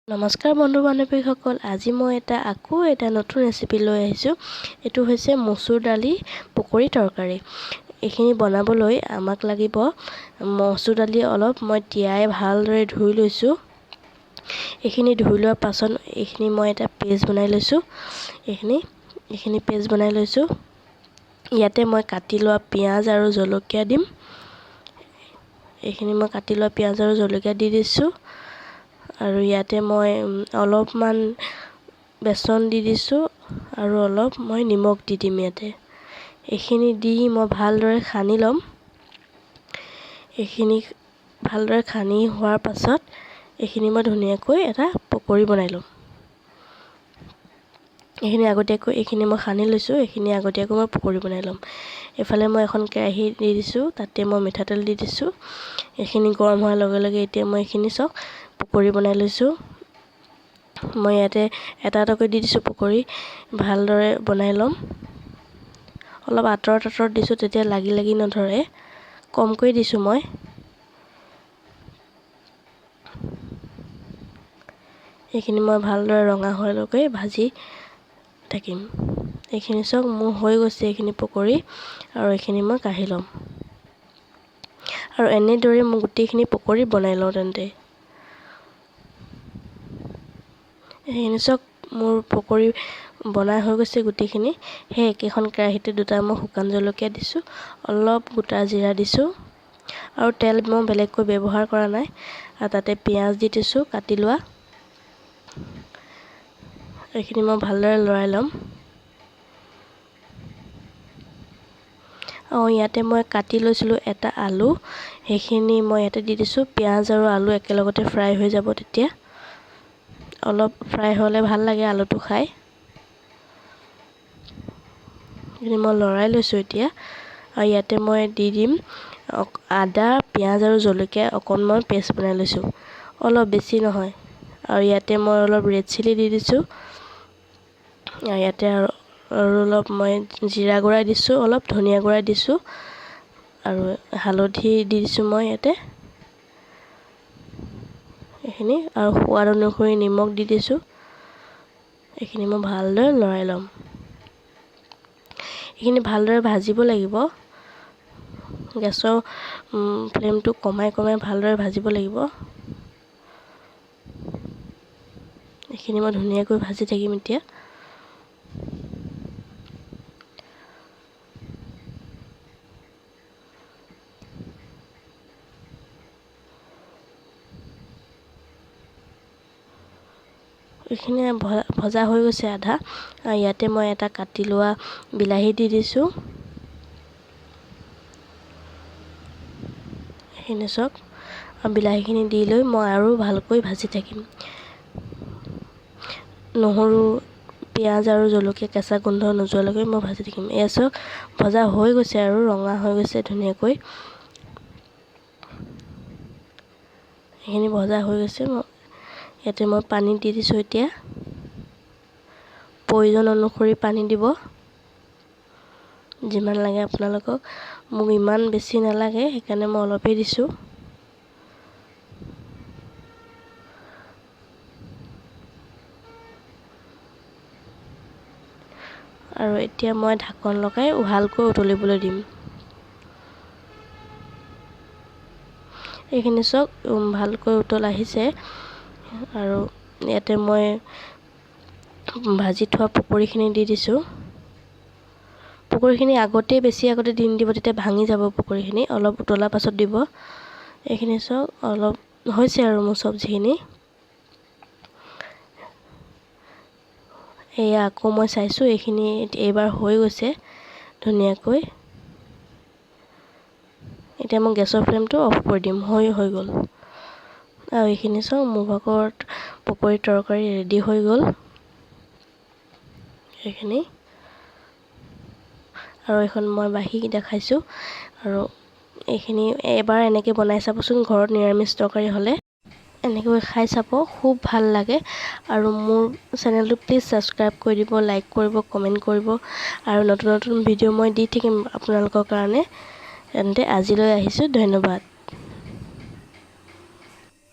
নমস্কাৰ বন্ধু বান্ধৱীসকল, আজি মই আকৌ এটা নতুন ৰেচিপি লৈ আহিছোঁ। এইটো হৈছে মচুৰ দালি পকৰি তৰকাৰী। এইখিনি বনাবলৈ আমাক লাগিব মচুৰ দালি অলপ মই তিয়াই ভালদৰে ধুই লৈছোঁ। এইখিনি ধুই লোৱাৰ পাছত এইখিনি মই এটা পেষ্ট বনাই লৈছোঁ। এইখিনি পেষ্ট বনাই লৈছোঁ। ইয়াতে মই কাটি লোৱা পিঁয়াজ আৰু জলকীয়া দিম। এইখিনি মই কাটি লোৱা পিঁয়াজ আৰু জলকীয়া দি দিছোঁ। আৰু ইয়াতে মই অলপমান বেচন দি দিছোঁ আৰু অলপ মই নিমখ দি দিম ইয়াতে। এইখিনি দি মই ভালদৰে সানি ল'ম। এইখিনি ভালদৰে সানি হোৱাৰ পাছত এইখিনি মই ধুনীয়াকৈ এটা পকৰি বনাই ল'ম। এইখিনি মই সানি লৈছোঁ। এইখিনি আগতীয়াকৈ মই পকৰি বনাই ল'ম। এইফালে মই এখন কেৰাহী দি দিছোঁ, তাতে মই মিঠাতেল দি দিছোঁ। এইখিনি গৰম হোৱাৰ লগে লগে এতিয়া মই এইখিনি চব পকৰি বনাই লৈছোঁ। মই ইয়াতে এটা এটাকৈ দি দিছোঁ পকৰি, ভালদৰে বনাই ল'ম। অলপ আঁতৰত দিছোঁ, তেতিয়া লাগি নধৰে। কমকৈ দিছোঁ মই। এইখিনি মই ভালদৰে ৰঙা হোৱালৈকে ভাজি থাকিম। এইখিনি চব মোৰ হৈ গৈছে, এইখিনি পকৰি, আৰু এইখিনি মই কাঢ়ি ল'ম। আৰু এনেদৰে মই গোটেইখিনি পকৰি বনাই লওঁ তেন্তে। এইখিনি চব মোৰ পকৰি বনাই হৈ গৈছে গোটেইখিনি। সেই একেখন কেৰাহীতে দুটা মই শুকান জলকীয়া দিছোঁ, অলপ গোটা জিৰা দিছোঁ, আৰু তেল মই বেলেগকৈ ব্যৱহাৰ কৰা নাই। আৰু তাতে পিঁয়াজ দি দিছোঁ কাটি লোৱা। এইখিনি মই ভালদৰে লৰাই ল'ম। ইয়াতে মই কাটি লৈছিলোঁ এটা আলু, সেইখিনি মই ইয়াতে দি দিছোঁ। পিঁয়াজ আৰু আলু একেলগতে ফ্ৰাই হৈ যাব তেতিয়া। অলপ ফ্ৰাই হ'লে ভাল লাগে আলুটো খাই। এইখিনি মই লৰাই লৈছোঁ এতিয়া। আৰু ইয়াতে মই দি দিম আদা, পিঁয়াজ আৰু জলকীয়া অকণমান পেষ্ট বনাই লৈছোঁ, অলপ বেছি নহয়। আৰু ইয়াতে মই অলপ ৰেড চিলি দি দিছোঁ। আৰু ইয়াতে আৰু অলপ মই জিৰা গুড়া দিছোঁ, অলপ ধনিয়া গুড়া দিছোঁ, আৰু হালধি দি দিছোঁ মই ইয়াতে। এইখিনি আৰু সোৱাদ অনুসৰি নিমখ দি দিছোঁ। এইখিনি মই ভালদৰে লৰাই ল'ম। এইখিনি ভালদৰে ভাজিব লাগিব। গেছৰ ফ্লেমটো কমাই ভালদৰে ভাজিব লাগিব। এইখিনি মই ধুনীয়াকৈ ভাজি থাকিম এতিয়া। এইখিনি ভজা হৈ গৈছে আধা। ইয়াতে মই এটা কাটি লোৱা বিলাহী দি দিছোঁ। এইখিনি চব বিলাহীখিনি দি লৈ মই আৰু ভালকৈ ভাজি থাকিম। নহৰু, পিঁয়াজ আৰু জলকীয়া কেঁচা গোন্ধ নোযোৱালৈকে মই ভাজি থাকিম। এয়া চব ভজা হৈ গৈছে আৰু ৰঙা হৈ গৈছে ধুনীয়াকৈ। এইখিনি ভজা হৈ গৈছে। ইয়াতে মই পানী দি দিছোঁ এতিয়া। প্ৰয়োজন অনুসৰি পানী দিব, যিমান লাগে আপোনালোকক। মোক ইমান বেছি নালাগে, সেইকাৰণে মই অলপেই দিছোঁ। আৰু এতিয়া মই ঢাকন লগাই ভালকৈ উতলিবলৈ দিম। এইখিনি চব ভালকৈ উতল আহিছে। আৰু ইয়াতে মই ভাজি থোৱা পকৰিখিনি দি দিছোঁ। পকৰিখিনি বেছি আগতে দি নিদিব, তেতিয়া ভাঙি যাব পকৰিখিনি। অলপ উতলাৰ পাছত দিব। এইখিনি চব অলপ হৈছে আৰু মোৰ চব্জিখিনি। এয়া আকৌ মই চাইছোঁ, এইখিনি এইবাৰ হৈ গৈছে ধুনীয়াকৈ। এতিয়া মই গেছৰ ফ্লেমটো অফ কৰি দিম। হৈ গ'ল। আৰু এইখিনি চব মোৰ ভাগৰ পকৰি তৰকাৰী ৰেডি হৈ গ'ল। এইখিনি আৰু এখন মই বাঢ়ি দেখাইছোঁ। আৰু এইখিনি এবাৰ এনেকৈ বনাই চাবচোন ঘৰত নিৰামিষ তৰকাৰী হ'লে। এনেকৈ খাই চাব, খুব ভাল লাগে। আৰু মোৰ চেনেলটো প্লিজ ছাবস্ক্ৰাইব কৰি দিব, লাইক কৰিব, কমেণ্ট কৰিব। আৰু নতুন ভিডিঅ' মই দি থাকিম আপোনালোকৰ কাৰণে। তেন্তে আজিলৈ আহিছোঁ, ধন্যবাদ।